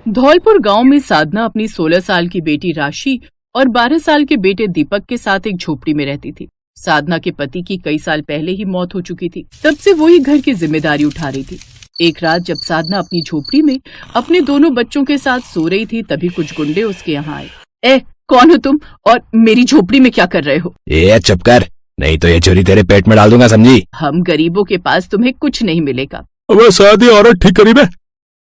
धौलपुर गांव में साधना अपनी 16 साल की बेटी राशि और 12 साल के बेटे दीपक के साथ एक झोपड़ी में रहती थी। साधना के पति की कई साल पहले ही मौत हो चुकी थी, तब से वो ही घर की जिम्मेदारी उठा रही थी। एक रात जब साधना अपनी झोपड़ी में अपने दोनों बच्चों के साथ सो रही थी, तभी कुछ गुंडे उसके यहाँ आए। कौन हो तुम और मेरी झोपड़ी में क्या कर रहे हो? चुप कर, नहीं तो ये छुरी तेरे पेट में डाल दूंगा, समझी? हम गरीबों के पास तुम्हें कुछ नहीं मिलेगा। अबे शादी औरत ठीक करीब है,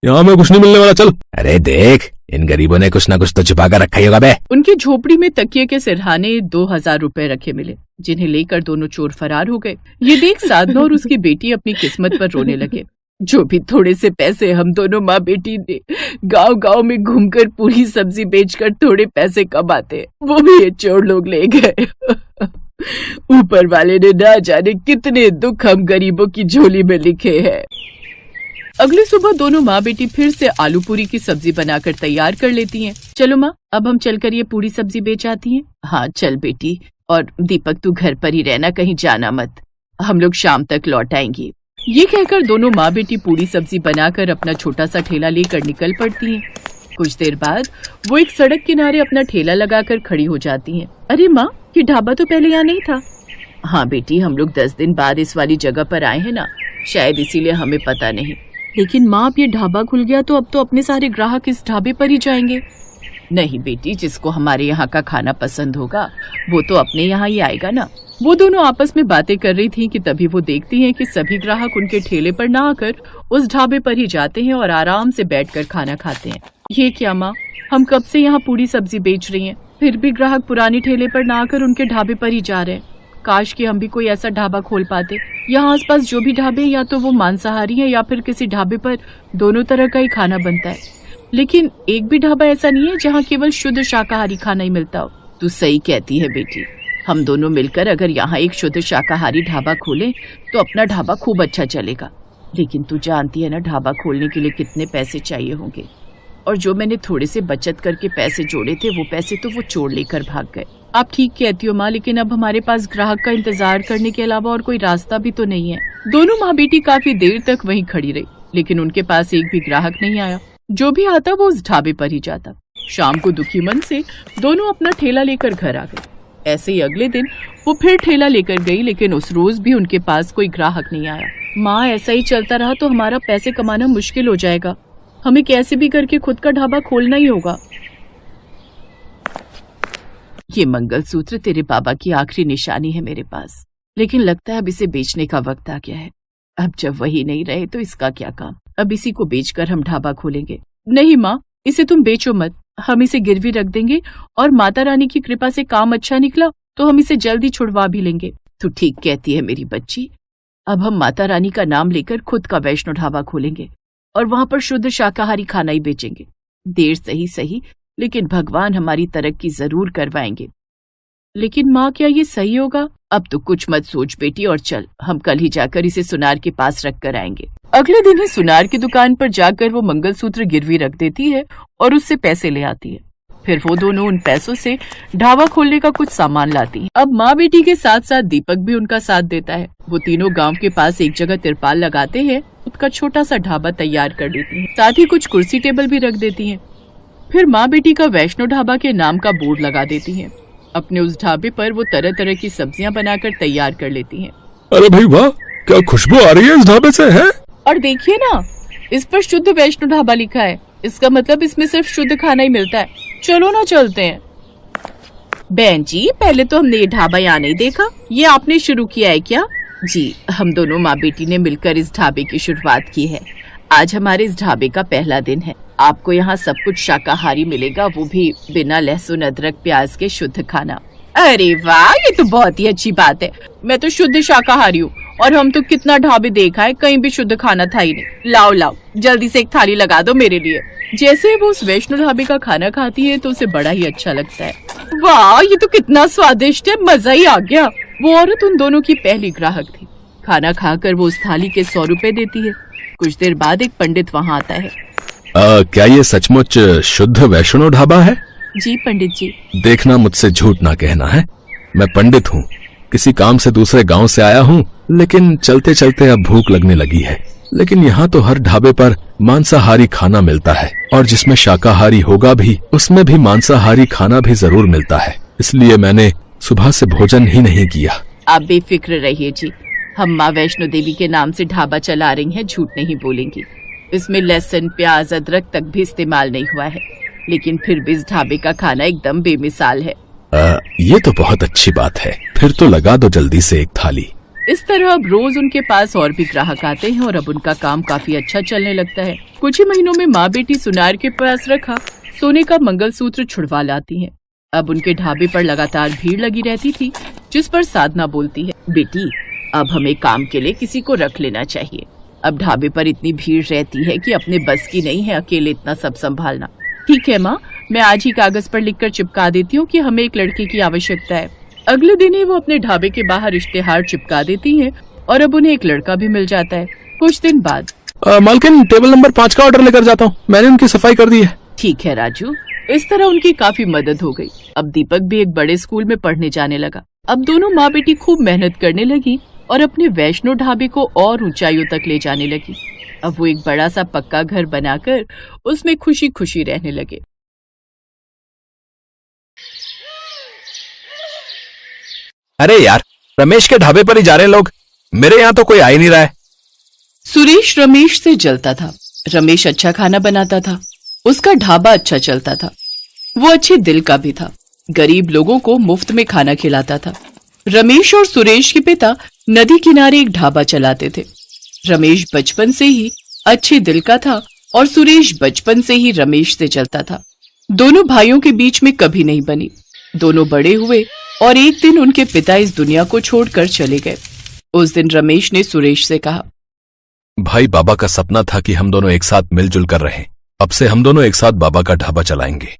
यहाँ में कुछ नहीं मिलने वाला, चल। अरे देख, इन गरीबों ने कुछ न कुछ तो छुपा कर रखा ही होगा बे। उनकी झोपड़ी में तकिए के सिरहाने 2000 रुपए रखे मिले, जिन्हें लेकर दोनों चोर फरार हो गए। ये देख साधना और उसकी बेटी अपनी किस्मत पर रोने लगे। जो भी थोड़े से पैसे हम दोनों माँ बेटी ने गांव गांव में घूमकर पूरी सब्जी बेचकर थोड़े पैसे कमाते, वो भी ये चोर लोग ले गए। ऊपर वाले ने ना जाने कितने दुख हम गरीबों की झोली में लिखे हैं। अगली सुबह दोनों माँ बेटी फिर से आलू पूरी की सब्जी बनाकर तैयार कर लेती हैं। चलो माँ, अब हम चलकर ये पूरी सब्जी बेच आती हैं। हाँ चल बेटी, और दीपक तू घर पर ही रहना, कहीं जाना मत, हम लोग शाम तक लौट आएंगे। ये कहकर दोनों माँ बेटी पूरी सब्जी बनाकर अपना छोटा सा ठेला लेकर निकल पड़ती हैं। कुछ देर बाद वो एक सड़क किनारे अपना ठेला लगाकर खड़ी हो जाती हैं। अरे माँ, ये ढाबा तो पहले यहाँ नहीं था। हाँ बेटी, हम लोग 10 दिन बाद इस वाली जगह पर आए हैं ना, शायद इसीलिए हमें पता नहीं। लेकिन माँ, अब ये ढाबा खुल गया तो अब तो अपने सारे ग्राहक इस ढाबे पर ही जाएंगे। नहीं बेटी, जिसको हमारे यहाँ का खाना पसंद होगा वो तो अपने यहाँ ही आएगा ना। वो दोनों आपस में बातें कर रही थीं कि तभी वो देखती हैं कि सभी ग्राहक उनके ठेले पर ना आकर उस ढाबे पर ही जाते हैं और आराम से बैठकर खाना खाते हैं। ये क्या माँ, हम कब से यहाँ पूरी सब्जी बेच रही हैं, फिर भी ग्राहक पुराने ठेले पर ना आकर उनके ढाबे पर ही जा रहे हैं। काश कि हम भी कोई ऐसा ढाबा खोल पाते। यहाँ आसपास जो भी ढाबे या तो वो मांसाहारी है या फिर किसी ढाबे पर दोनों तरह का ही खाना बनता है, लेकिन एक भी ढाबा ऐसा नहीं है जहाँ केवल शुद्ध शाकाहारी खाना ही मिलता हो। तू सही कहती है बेटी, हम दोनों मिलकर अगर यहाँ एक शुद्ध शाकाहारी ढाबा खोलें तो अपना ढाबा खूब अच्छा चलेगा। लेकिन तू जानती है ना, ढाबा खोलने के लिए कितने पैसे चाहिए होंगे, और जो मैंने थोड़े से बचत करके पैसे जोड़े थे वो पैसे तो वो चोर लेकर भाग गए। आप ठीक कहती हो माँ, लेकिन अब हमारे पास ग्राहक का इंतजार करने के अलावा और कोई रास्ता भी तो नहीं है। दोनों माँ बेटी काफी देर तक वहीं खड़ी रही, लेकिन उनके पास एक भी ग्राहक नहीं आया। जो भी आता वो उस ढाबे पर ही जाता। शाम को दुखी मन से दोनों अपना ठेला लेकर घर आ गए। ऐसे ही अगले दिन वो फिर ठेला लेकर गई, लेकिन उस रोज भी उनके पास कोई ग्राहक नहीं आया। माँ, ऐसा ही चलता रहा तो हमारा पैसे कमाना मुश्किल हो जाएगा, हमें कैसे भी करके खुद का ढाबा खोलना ही होगा। ये मंगलसूत्र तेरे बाबा की आखिरी निशानी है मेरे पास, लेकिन लगता है अब इसे बेचने का वक्त आ गया है। अब जब वही नहीं रहे तो इसका क्या काम, अब इसी को बेचकर हम ढाबा खोलेंगे। नहीं माँ, इसे तुम बेचो मत, हम इसे गिरवी रख देंगे और माता रानी की कृपा से काम अच्छा निकला तो हम इसे जल्दी छुड़वा भी लेंगे। तू ठीक कहती है मेरी बच्ची, अब हम माता रानी का नाम लेकर खुद का वैष्णो ढाबा खोलेंगे और वहाँ पर शुद्ध शाकाहारी खाना ही बेचेंगे। देर सही, लेकिन भगवान हमारी तरक्की जरूर करवाएंगे। लेकिन माँ, क्या ये सही होगा? अब तो कुछ मत सोच बेटी और चल, हम कल ही जाकर इसे सुनार के पास रख कर आएंगे। अगले दिन ही सुनार की दुकान पर जाकर वो मंगलसूत्र गिरवी रख देती है और उससे पैसे ले आती है। फिर वो दोनों उन पैसों से ढाबा खोलने का कुछ सामान लाती हैं। अब माँ बेटी के साथ साथ दीपक भी उनका साथ देता है। वो तीनों गांव के पास एक जगह तिरपाल लगाते हैं, खुद का छोटा सा ढाबा तैयार कर लेती हैं, साथ ही कुछ कुर्सी टेबल भी रख देती हैं। फिर माँ बेटी का वैष्णो ढाबा के नाम का बोर्ड लगा देती हैं। अपने उस ढाबे पर वो तरह तरह की सब्जियां बनाकर तैयार कर लेती हैं। अरे भाई वाह, क्या खुशबू आ रही है इस ढाबे से है। और देखिए ना, इस पर शुद्ध वैष्णो ढाबा लिखा है, इसका मतलब इसमें सिर्फ शुद्ध खाना ही मिलता है। चलो ना चलते हैं। बहन जी, पहले तो हमने ये ढाबा यहाँ नहीं देखा, ये आपने शुरू किया है क्या? जी, हम दोनों माँ बेटी ने मिलकर इस ढाबे की शुरुआत की है। आज हमारे इस ढाबे का पहला दिन है। आपको यहाँ सब कुछ शाकाहारी मिलेगा, वो भी बिना लहसुन अदरक प्याज के शुद्ध खाना। अरे वाह, ये तो बहुत ही अच्छी बात है। मैं तो शुद्ध शाकाहारी हूँ और हम तो कितना ढाबे देखा है, कहीं भी शुद्ध खाना था ही नहीं। लाओ जल्दी से एक थाली लगा दो मेरे लिए। जैसे वो उस वैष्णो ढाबे का खाना खाती है तो उसे बड़ा ही अच्छा लगता है। वाह, ये तो कितना स्वादिष्ट है, मजा ही आ गया। वो औरत उन दोनों की पहली ग्राहक थी। खाना खाकर वो उस थाली के 100 रुपए देती है। कुछ देर बाद एक पंडित वहाँ आता है। क्या ये सचमुच शुद्ध वैष्णो ढाबा है? जी पंडित जी। देखना, मुझसे झूठ ना कहना है, मैं पंडित हूँ, किसी काम से दूसरे गांव से आया हूँ, लेकिन चलते चलते अब भूख लगने लगी है। लेकिन यहाँ तो हर ढाबे पर मांसाहारी खाना मिलता है, और जिसमें शाकाहारी होगा भी उसमें भी मांसाहारी खाना भी जरूर मिलता है। इसलिए मैंने सुबह से भोजन ही नहीं किया। आप बेफिक्र रहिए जी, हम माँ वैष्णो देवी के नाम से ढाबा चला रही हैं, झूठ नहीं बोलेंगी। इसमें लहसुन, प्याज, अदरक तक भी इस्तेमाल नहीं हुआ है, लेकिन फिर भी इस ढाबे का खाना एकदम बेमिसाल है। ये तो बहुत अच्छी बात है, फिर तो लगा दो जल्दी से एक थाली। इस तरह अब रोज उनके पास और भी ग्राहक आते हैं और अब उनका काम काफी अच्छा चलने लगता है। कुछ ही महीनों में माँ बेटी सुनार के पास रखा सोने का मंगलसूत्र छुड़वा लाती हैं। अब उनके ढाबे पर लगातार भीड़ लगी रहती थी, जिस पर साधना बोलती है, बेटी अब हमें काम के लिए किसी को रख लेना चाहिए। अब ढाबे पर इतनी भीड़ रहती है कि अपने बस की नहीं है अकेले इतना सब संभालना। ठीक है माँ, मैं आज ही कागज पर लिखकर चिपका देती हूँ कि हमें एक लड़के की आवश्यकता है। अगले दिन ही वो अपने ढाबे के बाहर इश्तेहार चिपका देती हैं और अब उन्हें एक लड़का भी मिल जाता है। कुछ दिन बाद मालकिन, टेबल नंबर 5 का ऑर्डर लेकर जाता हूँ, मैंने उनकी सफाई कर दी है। ठीक है राजू। इस तरह उनकी काफी मदद हो गई। अब दीपक भी एक बड़े स्कूल में पढ़ने जाने लगा। अब दोनों माँ बेटी खूब मेहनत करने लगी और अपने वैष्णो ढाबे को और ऊंचाइयों तक ले जाने लगी। अब वो एक बड़ा सा पक्का घर बनाकर उसमें खुशी खुशी रहने लगे। अरे यार, रमेश के ढाबे पर ही जा रहे हैं लोग, मेरे यहाँ तो कोई आ ही नहीं रहा है। सुरेश रमेश से जलता था। रमेश अच्छा खाना बनाता था, उसका ढाबा अच्छा चलता था, वो अच्छे दिल का भी था, गरीब लोगों को मुफ्त में खाना खिलाता था। रमेश और सुरेश के पिता नदी किनारे एक ढाबा चलाते थे। रमेश बचपन से ही अच्छे दिल का था और सुरेश बचपन से ही रमेश से चलता था। दोनों भाइयों के बीच में कभी नहीं बनी। दोनों बड़े हुए और एक दिन उनके पिता इस दुनिया को छोड़कर चले गए। उस दिन रमेश ने सुरेश से कहा, भाई, बाबा का सपना था कि हम दोनों एक साथ मिलजुल कर रहें। अब से हम दोनों एक साथ बाबा का ढाबा चलाएंगे।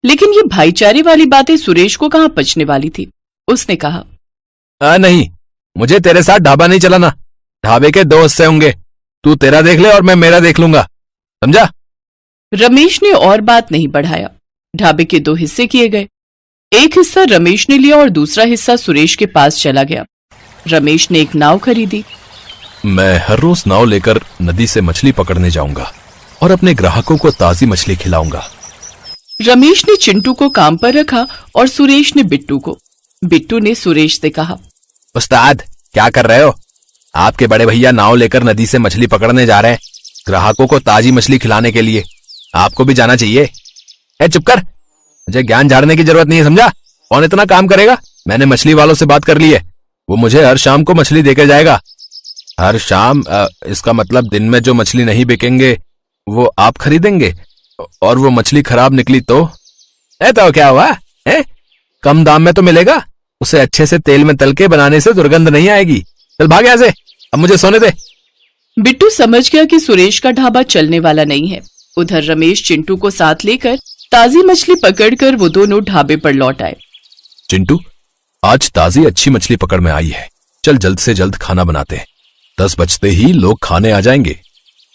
लेकिन ये भाईचारे वाली बातें सुरेश को कहाँ पचने वाली थी। उसने कहा, नहीं, मुझे तेरे साथ ढाबा नहीं चलाना। ढाबे के 2 हिस्से होंगे, तू तेरा देख ले और मैं मेरा देख लूंगा, समझा? रमेश ने और बात नहीं बढ़ाया। ढाबे के 2 हिस्से किए गए। एक हिस्सा रमेश ने लिया और दूसरा हिस्सा सुरेश के पास चला गया। रमेश ने एक नाव खरीदी। मैं हर रोज नाव लेकर नदी से मछली पकड़ने जाऊंगा और अपने ग्राहकों को ताजी मछली खिलाऊंगा। रमेश ने चिंटू को काम पर रखा और सुरेश ने बिट्टू को। बिट्टू ने सुरेश से कहा, उस्ताद, क्या कर रहे हो? आपके बड़े भैया नाव लेकर नदी से मछली पकड़ने जा रहे हैं, ग्राहकों को ताजी मछली खिलाने के लिए। आपको भी जाना चाहिए। चुप कर, मुझे ज्ञान झाड़ने की जरूरत नहीं है, समझा? कौन इतना काम करेगा? मैंने मछली वालों से बात कर ली है, वो मुझे हर शाम को मछली देकर जाएगा। हर शाम? इसका मतलब दिन में जो मछली नहीं बिकेंगे वो आप खरीदेंगे, और वो मछली खराब निकली तो क्या हुआ है? कम दाम में तो मिलेगा, उसे अच्छे से तेल में तल के बनाने से दुर्गंध नहीं आएगी। चल भाग यहाँ से, अब मुझे सोने दे। बिट्टू समझ गया कि सुरेश का ढाबा चलने वाला नहीं है। उधर रमेश चिंटू को साथ लेकर ताजी मछली पकड़कर वो दोनों ढाबे पर लौट आए। चिंटू, आज ताजी अच्छी मछली पकड़ में आई है, चल जल्द से जल्द खाना बनाते हैं। 10 बजते ही लोग खाने आ जाएंगे।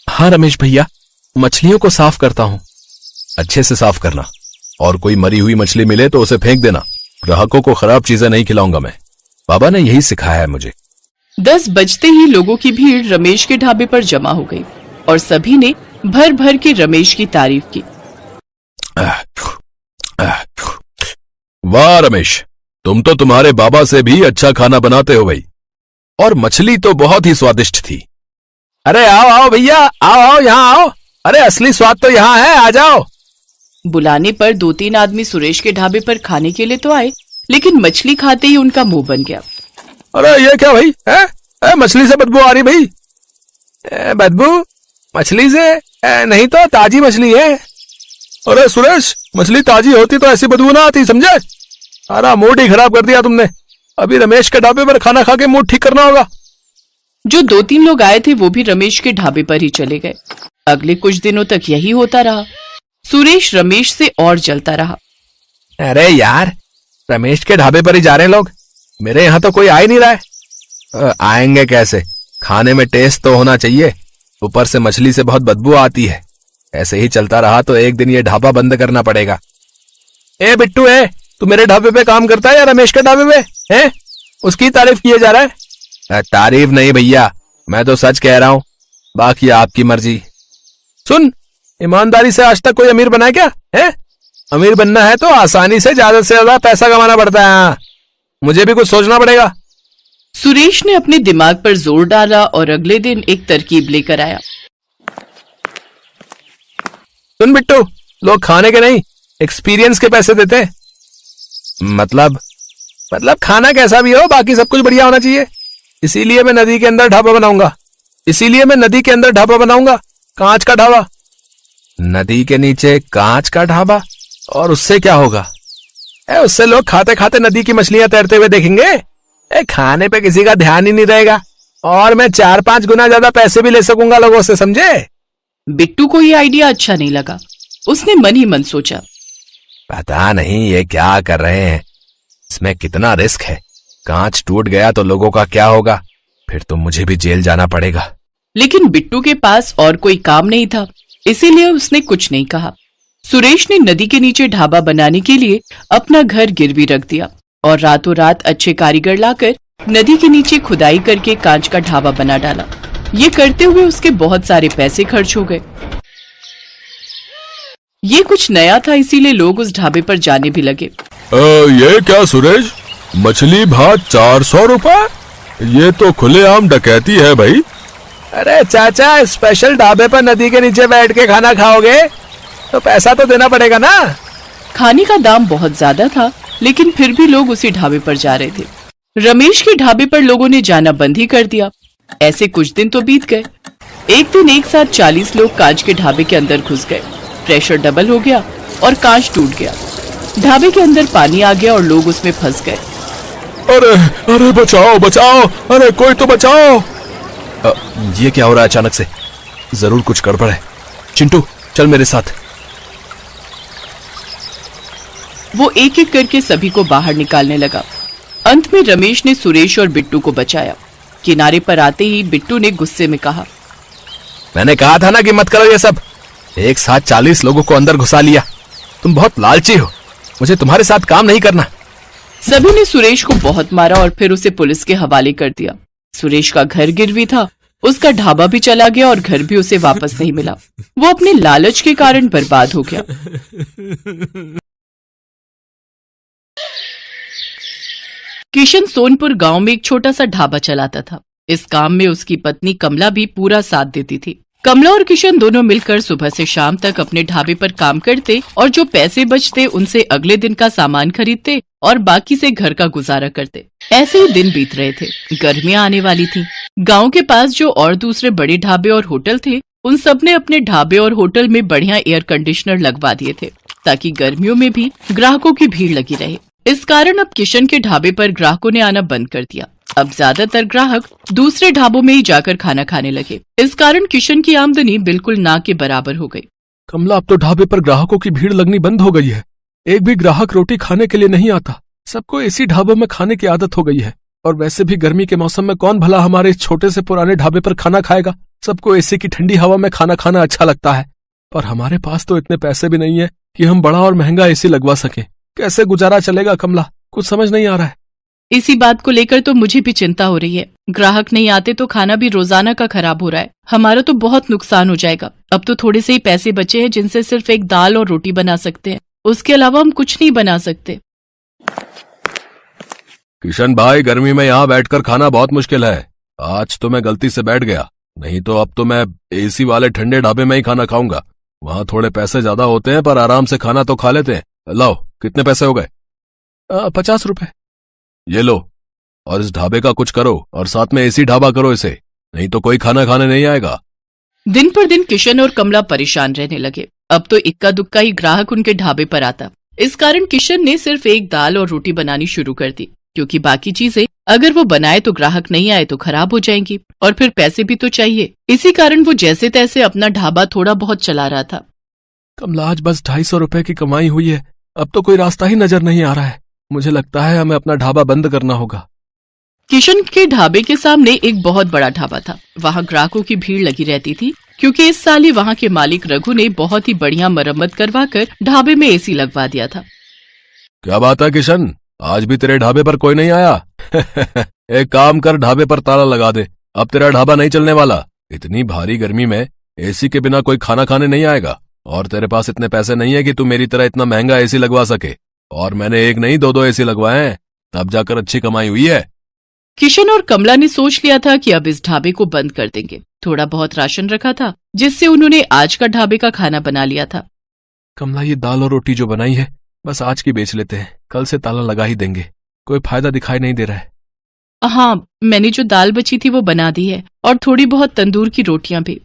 हाँ रमेश भैया, मछलियों को साफ करता हूँ। अच्छे से साफ करना, और कोई मरी हुई मछली मिले तो उसे फेंक देना। ग्राहकों को खराब चीजें नहीं खिलाऊंगा मैं, बाबा ने यही सिखाया है मुझे। 10 बजते ही लोगों की भीड़ रमेश के ढाबे पर जमा हो गई और सभी ने भर भर के रमेश की तारीफ की। वाह रमेश, तुम तो तुम्हारे बाबा से भी अच्छा खाना बनाते हो भाई, और मछली तो बहुत ही स्वादिष्ट थी। अरे आओ आओ भैया, आओ आओ यहाँ आओ, अरे असली स्वाद तो यहाँ है, आ जाओ। बुलाने पर 2-3 आदमी सुरेश के ढाबे पर खाने के लिए तो आए, लेकिन मछली खाते ही उनका मुंह बन गया। अरे ये क्या भाई है? मछली से बदबू आ रही भाई। बदबू मछली से? नहीं तो ताजी मछली है। अरे सुरेश, मछली ताजी होती तो ऐसी बदबू ना आती, समझे? अरे मूड ही खराब कर दिया तुमने। अभी रमेश के ढाबे पर खाना खा के मूड ठीक करना होगा। जो 2-3 लोग आए थे वो भी रमेश के ढाबे पर ही चले गए। अगले कुछ दिनों तक यही होता रहा। सुरेश रमेश से और जलता रहा। अरे यार, रमेश के ढाबे पर ही जा रहे हैं लोग, मेरे यहाँ तो कोई आ ही नहीं रहा है। आएंगे कैसे? खाने में टेस्ट तो होना चाहिए, ऊपर से मछली से बहुत बदबू आती है। ऐसे ही चलता रहा तो एक दिन ये ढाबा बंद करना पड़ेगा। ए बिट्टू, तू मेरे ढाबे पे काम करता है या रमेश के ढाबे पे है? उसकी तारीफ किए जा रहा है। तारीफ नहीं भैया, मैं तो सच कह रहा हूँ। बाकी आपकी मर्जी। सुन, ईमानदारी से आज तक कोई अमीर बना है क्या? है अमीर बनना है तो आसानी से ज्यादा पैसा कमाना पड़ता है। मुझे भी कुछ सोचना पड़ेगा। सुरेश ने अपने दिमाग पर जोर डाला और अगले दिन एक तरकीब लेकर आया। सुन बिट्टू, लोग खाने के नहीं एक्सपीरियंस के पैसे देते। मतलब खाना कैसा भी हो, बाकी सब कुछ बढ़िया होना चाहिए। इसीलिए मैं नदी के अंदर ढाबा बनाऊंगा। कांच का ढाबा। नदी के नीचे कांच का ढाबा? और उससे क्या होगा? उससे लोग खाते खाते नदी की मछलियां तैरते हुए देखेंगे। खाने पे किसी का ध्यान ही नहीं रहेगा और मैं 4-5 गुना ज्यादा पैसे भी ले सकूंगा लोगों से, समझे? बिट्टू को ये आइडिया अच्छा नहीं लगा। उसने मन ही मन सोचा, पता नहीं ये क्या कर रहे हैं, इसमें कितना रिस्क है। कांच टूट गया तो लोगों का क्या होगा? फिर तो मुझे भी जेल जाना पड़ेगा। लेकिन बिट्टू के पास और कोई काम नहीं था, इसीलिए उसने कुछ नहीं कहा। सुरेश ने नदी के नीचे ढाबा बनाने के लिए अपना घर गिरवी रख दिया और रातों रात अच्छे कारीगर लाकर नदी के नीचे खुदाई करके कांच का ढाबा बना डाला। ये करते हुए उसके बहुत सारे पैसे खर्च हो गए। ये कुछ नया था, इसीलिए लोग उस ढाबे पर जाने भी लगे। ये क्या सुरेश, मछली भात 400 रुपए? ये तो खुलेआम डकैती है भाई। अरे चाचा, स्पेशल ढाबे पर नदी के नीचे बैठ के खाना खाओगे तो पैसा तो देना पड़ेगा ना। खाने का दाम बहुत ज्यादा था, लेकिन फिर भी लोग उसी ढाबे पर जा रहे थे। रमेश के ढाबे पर लोगों ने जाना बंद ही कर दिया। ऐसे कुछ दिन तो बीत गए। एक दिन एक साथ 40 लोग कांच के ढाबे के अंदर घुस गए। प्रेशर डबल हो गया और कांच टूट गया। ढाबे के अंदर पानी आ गया और लोग उसमें फंस गए। अरे बचाओ, अरे कोई तो बचाओ। ये क्या हो रहा है अचानक से? जरूर कुछ गड़बड़ है। चिंटू, चल मेरे साथ। वो एक एक करके सभी को बाहर निकालने लगा। अंत में रमेश ने सुरेश और बिट्टू को बचाया। किनारे पर आते ही बिट्टू ने गुस्से में कहा, मैंने कहा था ना कि मत करो ये सब। एक साथ 40 लोगों को अंदर घुसा लिया। तुम बहुत लालची हो, मुझे तुम्हारे साथ काम नहीं करना। सभी ने सुरेश को बहुत मारा और फिर उसे पुलिस के हवाले कर दिया। सुरेश का घर गिरवी था, उसका ढाबा भी चला गया और घर भी उसे वापस नहीं मिला। वो अपने लालच के कारण बर्बाद हो गया। किशन सोनपुर गांव में एक छोटा सा ढाबा चलाता था। इस काम में उसकी पत्नी कमला भी पूरा साथ देती थी। कमला और किशन दोनों मिलकर सुबह से शाम तक अपने ढाबे पर काम करते और जो पैसे बचते उनसे अगले दिन का सामान खरीदते और बाकी से घर का गुजारा करते। ऐसे ही दिन बीत रहे थे। गर्मियां आने वाली थी। गांव के पास जो और दूसरे बड़े ढाबे और होटल थे, उन सब ने अपने ढाबे और होटल में बढ़िया एयर कंडीशनर लगवा दिए थे ताकि गर्मियों में भी ग्राहकों की भीड़ लगी रहे। इस कारण अब किशन के ढाबे पर ग्राहकों ने आना बंद कर दिया। अब ज्यादातर ग्राहक दूसरे ढाबों में ही जाकर खाना खाने लगे। इस कारण किशन की आमदनी बिल्कुल ना के बराबर हो गई। कमला, अब तो ढाबे पर ग्राहकों की भीड़ लगनी बंद हो गई है। एक भी ग्राहक रोटी खाने के लिए नहीं आता। सबको इसी ढाबे में खाने की आदत हो गई है। और वैसे भी गर्मी के मौसम में कौन भला हमारे इस छोटे से पुराने ढाबे पर खाना खाएगा? सबको एसी की ठंडी हवा में खाना खाना अच्छा लगता है, पर हमारे पास तो इतने पैसे भी नहीं है कि हम बड़ा और महंगा एसी लगवा सकें। कैसे गुजारा चलेगा कमला? कुछ समझ नहीं आ रहा है। इसी बात को लेकर तो मुझे भी चिंता हो रही है। ग्राहक नहीं आते तो खाना भी रोजाना का खराब हो रहा है। हमारा तो बहुत नुकसान हो जाएगा। अब तो थोड़े से ही पैसे बचे हैं जिनसे सिर्फ एक दाल और रोटी बना सकते हैं। उसके अलावा हम कुछ नहीं बना सकते। किशन भाई, गर्मी में यहाँ बैठकर खाना बहुत मुश्किल है। आज तो मैं गलती से बैठ गया, नहीं तो अब तो मैं एसी वाले ठंडे ढाबे में ही खाना खाऊंगा। वहाँ थोड़े पैसे ज्यादा होते हैं पर आराम से खाना तो खा लेते हैं। लाओ, कितने पैसे हो गए? 50 रुपए। ये लो, और इस ढाबे का कुछ करो और साथ में एसी ढाबा करो इसे, नहीं तो कोई खाना खाने नहीं आएगा। दिन पर दिन किशन और कमला परेशान रहने लगे। अब तो इक्का दुक्का ही ग्राहक उनके ढाबे पर आता। इस कारण किशन ने सिर्फ एक दाल और रोटी बनानी शुरू कर दी, क्योंकि बाकी चीजें अगर वो बनाए तो ग्राहक नहीं आए तो खराब हो जाएंगी और फिर पैसे भी तो चाहिए। इसी कारण वो जैसे तैसे अपना ढाबा थोड़ा बहुत चला रहा था। कमला, आज बस 250 रुपए की कमाई हुई है। अब तो कोई रास्ता ही नजर नहीं आ रहा है। मुझे लगता है हमें अपना ढाबा बंद करना होगा। किशन के ढाबे के सामने एक बहुत बड़ा ढाबा था। वहाँ ग्राहकों की भीड़ लगी रहती थी, क्योंकि इस साल ही वहाँ के मालिक रघु ने बहुत ही बढ़िया मरम्मत करवाकर ढाबे में एसी लगवा दिया था। क्या बात है किशन, आज भी तेरे ढाबे पर कोई नहीं आया? एक काम कर, ढाबे पर ताला लगा दे। अब तेरा ढाबा नहीं चलने वाला। इतनी भारी गर्मी में एसी के बिना कोई खाना खाने नहीं आएगा, और तेरे पास इतने पैसे नहीं है कि तू मेरी तरह इतना महंगा एसी लगवा सके। और मैंने एक नहीं दो एसी लगवाए हैं, तब जाकर अच्छी कमाई हुई है। किशन और कमला ने सोच लिया था कि अब इस ढाबे को बंद कर देंगे। थोड़ा बहुत राशन रखा था जिससे उन्होंने आज का ढाबे का खाना बना लिया था। कमला, ये दाल और रोटी जो बनाई है बस आज की बेच लेते हैं, कल से ताला लगा ही देंगे। कोई फायदा दिखाई नहीं दे रहा है। हाँ, मैंने जो दाल बची थी वो बना दी है, और थोड़ी बहुत तंदूर की रोटियां भी।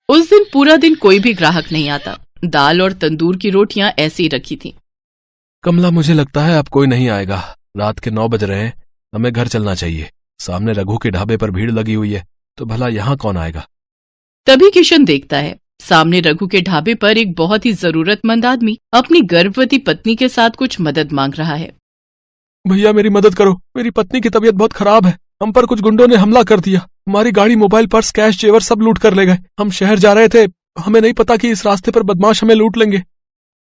उस दिन पूरा दिन कोई भी ग्राहक नहीं आता। दाल और तंदूर की रोटियां ऐसे ही रखी थी। कमला, मुझे लगता है अब कोई नहीं आएगा। रात के 9 बज रहे हैं, हमें घर चलना चाहिए। सामने रघु के ढाबे पर भीड़ लगी हुई है, तो भला यहाँ कौन आएगा। तभी किशन देखता है सामने रघु के ढाबे पर एक बहुत ही जरूरतमंद आदमी अपनी गर्भवती पत्नी के साथ कुछ मदद मांग रहा है। भैया, मेरी मदद करो, मेरी पत्नी की तबीयत बहुत खराब है। हम पर कुछ गुंडों ने हमला कर दिया। हमारी गाड़ी, मोबाइल, पर्स, कैश, जेवर सब लूट कर ले गए। हम शहर जा रहे थे, हमें नहीं पता कि इस रास्ते पर बदमाश हमें लूट लेंगे।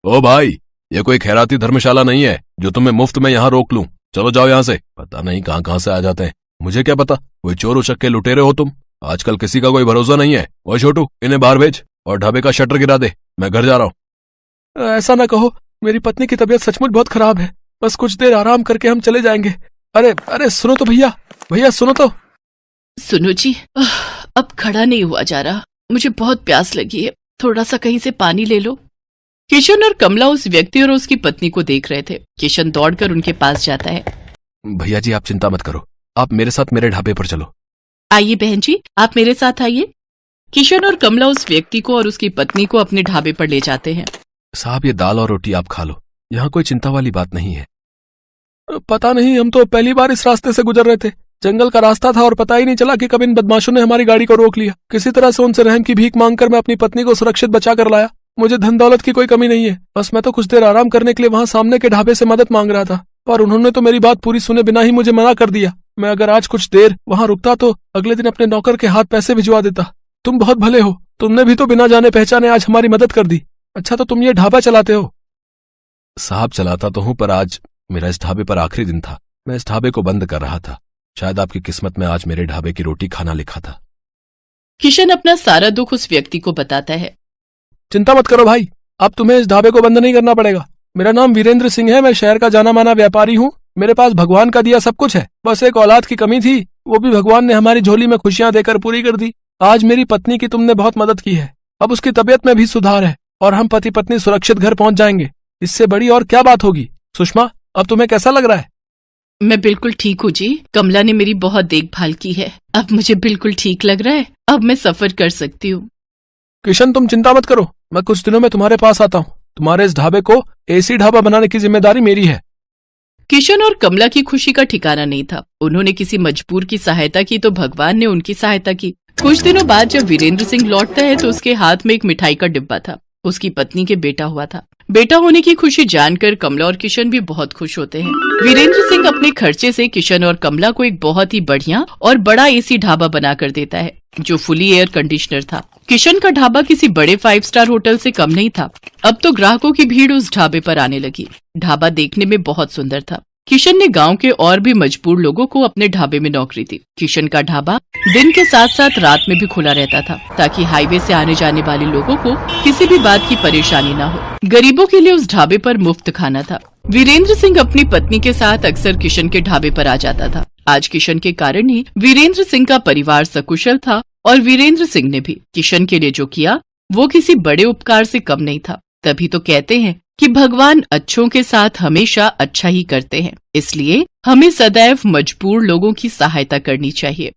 ओ भाई, ये कोई खैराती धर्मशाला नहीं है जो तुम्हें मुफ्त में यहाँ रोक लूं। चलो जाओ यहाँ से। पता नहीं कहाँ से आ जाते हैं, मुझे क्या पता। कोई चोर उचक्के लुटेरे हो तुम। आजकल किसी का कोई भरोसा नहीं है। ओए छोटू, इन्हें बाहर भेज और ढाबे का शटर गिरा दे। मैं घर जा रहा हूँ। ऐसा ना कहो, मेरी पत्नी की तबीयत सचमुच बहुत खराब है। बस कुछ देर आराम करके हम चले जाएंगे। अरे सुनो तो भैया, भैया सुनो तो। सुनो जी, अब खड़ा नहीं हुआ जा रहा। मुझे बहुत प्यास लगी है, थोड़ा सा कहीं से पानी ले लो। किशन और कमला उस व्यक्ति और उसकी पत्नी को देख रहे थे। किशन दौड़कर उनके पास जाता है। भैया जी, आप चिंता मत करो, आप मेरे साथ मेरे ढाबे पर चलो। आइए बहन जी, आप मेरे साथ आइए। किशन और कमला उस व्यक्ति को और उसकी पत्नी को अपने ढाबे पर ले जाते हैं। साहब, ये दाल और रोटी आप खा लो, यहाँ कोई चिंता वाली बात नहीं है। पता नहीं, हम तो पहली बार इस रास्ते से गुजर रहे थे। जंगल का रास्ता था और पता ही नहीं चला कि कब इन बदमाशों ने हमारी गाड़ी को रोक लिया। किसी तरह से उनसे रहम की भीख मांगकर मैं अपनी पत्नी को सुरक्षित बचा कर लाया। मुझे धन दौलत की कोई कमी नहीं है, बस मैं तो कुछ देर आराम करने के लिए वहाँ सामने के ढाबे से मदद मांग रहा था, पर उन्होंने तो मेरी बात पूरी सुने बिना ही मुझे मना कर दिया। मैं अगर आज कुछ देर वहाँ रुकता तो अगले दिन अपने नौकर के हाथ पैसे भिजवा देता। तुम बहुत भले हो, तुमने भी तो बिना जाने पहचाने आज हमारी मदद कर दी। अच्छा, तो तुम ये ढाबा चलाते हो? साहब, चलाता तो हूँ, पर आज मेरा इस ढाबे पर आखिरी दिन था। मैं इस ढाबे को बंद कर रहा था। शायद आपकी किस्मत में आज मेरे ढाबे की रोटी खाना लिखा था। किशन अपना सारा दुख उस व्यक्ति को बताता है। चिंता मत करो भाई, अब तुम्हें इस ढाबे को बंद नहीं करना पड़ेगा। मेरा नाम वीरेंद्र सिंह है, मैं शहर का जाना माना व्यापारी हूँ। मेरे पास भगवान का दिया सब कुछ है, बस एक औलाद की कमी थी, वो भी भगवान ने हमारी झोली में खुशियां देकर पूरी कर दी। आज मेरी पत्नी की तुमने बहुत मदद की है, अब उसकी तबीयत में भी सुधार है और हम पति पत्नी सुरक्षित घर पहुंच जाएंगे। इससे बड़ी और क्या बात होगी। सुषमा, अब तुम्हें कैसा लग रहा है? मैं बिल्कुल ठीक हूँ जी, कमला ने मेरी बहुत देखभाल की है। अब मुझे बिल्कुल ठीक लग रहा है, अब मैं सफर कर सकती हूँ। किशन, तुम चिंता मत करो, मैं कुछ दिनों में तुम्हारे पास आता हूँ। तुम्हारे इस ढाबे को एसी ढाबा बनाने की जिम्मेदारी मेरी है। किशन और कमला की खुशी का ठिकाना नहीं था। उन्होंने किसी मजबूर की सहायता की तो भगवान ने उनकी सहायता की। कुछ दिनों बाद जब वीरेंद्र सिंह लौटता है तो उसके हाथ में एक मिठाई का डिब्बा था। उसकी पत्नी के बेटा हुआ था। बेटा होने की खुशी जानकर कमला और किशन भी बहुत खुश होते हैं। वीरेंद्र सिंह अपने खर्चे से किशन और कमला को एक बहुत ही बढ़िया और बड़ा एसी ढाबा बनाकर देता है, जो फुली एयर कंडीशनर था। किशन का ढाबा किसी बड़े 5 स्टार होटल से कम नहीं था। अब तो ग्राहकों की भीड़ उस ढाबे पर आने लगी। ढाबा देखने में बहुत सुंदर था। किशन ने गांव के और भी मजबूर लोगों को अपने ढाबे में नौकरी दी। किशन का ढाबा दिन के साथ साथ रात में भी खुला रहता था, ताकि हाईवे से आने जाने वाले लोगों को किसी भी बात की परेशानी न हो। गरीबों के लिए उस ढाबे पर मुफ्त खाना था। वीरेंद्र सिंह अपनी पत्नी के साथ अक्सर किशन के ढाबे पर आ जाता था। आज किशन के कारण ही वीरेंद्र सिंह का परिवार सकुशल था और वीरेंद्र सिंह ने भी किशन के लिए जो किया वो किसी बड़े उपकार से कम नहीं था। तभी तो कहते हैं कि भगवान अच्छों के साथ हमेशा अच्छा ही करते हैं, इसलिए हमें सदैव मजबूर लोगों की सहायता करनी चाहिए।